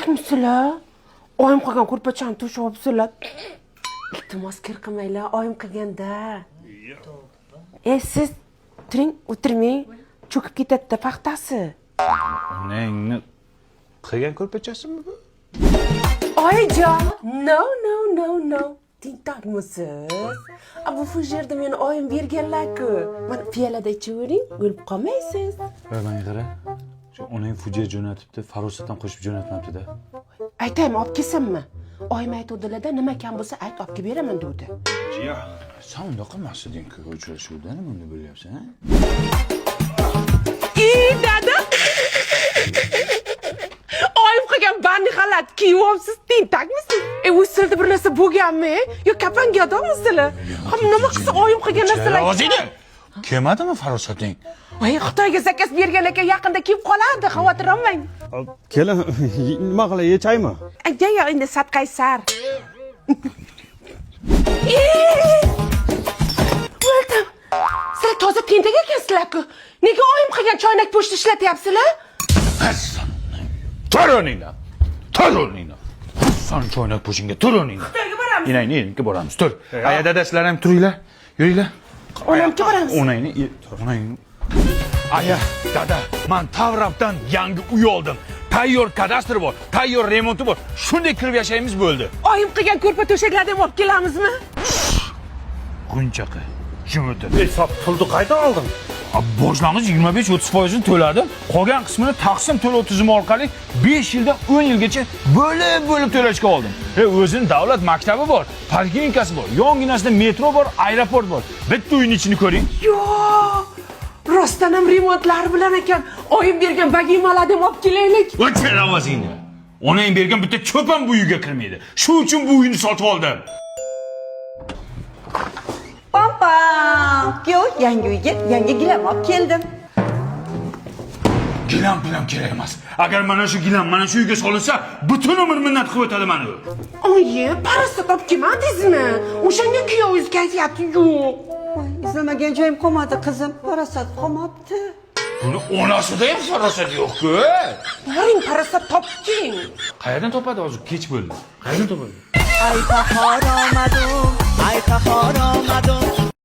Tintakmisizlar? Oyim qilgan ko'rpachani to'shyapsizlar. Iltimos kir qilmanglar, oyim qilganda. Siz turing, o'tirmang. Cho'kib ketadi paxtasi. Onangni qilgan ko'rpachasimi bu? Oyijon, no. Tintakmisiz? Bu fujerda meni oyim berganlar-ku. Mana piyolada ichavering, o'lib qolmaysiz. Manga qara. Shu onang fujia jo'natibdi, farosatdan qo'shib jo'natmabdi-da. Aytaymi, olib kelsammi? Oyim aytuvdilar-da, nima kam bo'lsa ayt, olib kelib beraman dedi. Jiya, sen unda qilmasding-ku uchrashuvda, nima unda bo'lyapsan, ha? Dada! Oyim qilgan bandi xalat kiyyapsiz, tintakmisiz? Usulda bir narsa bo'lganmi? Yo kapanga odammisizlar? Nima qilsa oyim qilgan narsalar. O'zingni kelmadimi farosating? Voy, Xitoyga zakaz bergan ekan, yaqinda kelib qoladi, xavotir olmang. Kelin, nima qilay, yechaymi? Yo, endi satqaysar. O'ldim. Sizlar toza tentak ekansizlar-ku. Nega oyim qilgan choynak pochta ishlatyapsizlar? Tur o'rningdan. Sen choynak po'shingga tur o'rningdan. Xitoyga boramiz. Inangni boramiz, tur. Aya dadasilar ham turinglar. Yuringlar. Onamga boramiz. Onangni Aya, dada, men Tavrabdan yangi uy oldim. Tayyor kadastr bor, tayyor remonti bor. Shunday kirib yashaymiz bo'ldi. Oyim qilgan ko'rpa to'shaklarni olib kelamizmi? Qunchaqa. Jimiti. Hisob pulni qaydan olding? Boshlang'ich 25-30% to'ladim. Qolgan qismini taqsim to'lov tizimi orqali 5 yildan 10 yilgacha bo'lib to'lashga oldim. O'zining davlat maktabi bor, poliklinikasi bor, yonginasida metro bor, aeroport bor. Bitta uyning ichini ko'ring. Yo! Rostdan ham remontlar bilan ekan. Oyim bergan vagimalarni olib kelaylik. O'chir ovozingni. Onang bergan bitta cho'p ham bu uyga kirmaydi. Shu uchun bu uyni sotib oldim. Pam, kuyov yangi uyga yangi gilam olib keldim. Gilam bilan kerak emas. Agar mana shu gilam mana shu uyga solinsa, butun umr minnat qilib o'tadi meni u. Oyi, parasot olib kelmadingizmi? O'shanga kuyovingiz kayfiyati yo'q. Voy, izlamagan joyim qolmadi qizim. Parasat qolmabdi. Buni onasida ham farosat yo'q-ku. Boring, parasot toping. Qayerdan topadi hozir? Kech bo'ldi. Qayerdan topadi? Ay bahor omadim,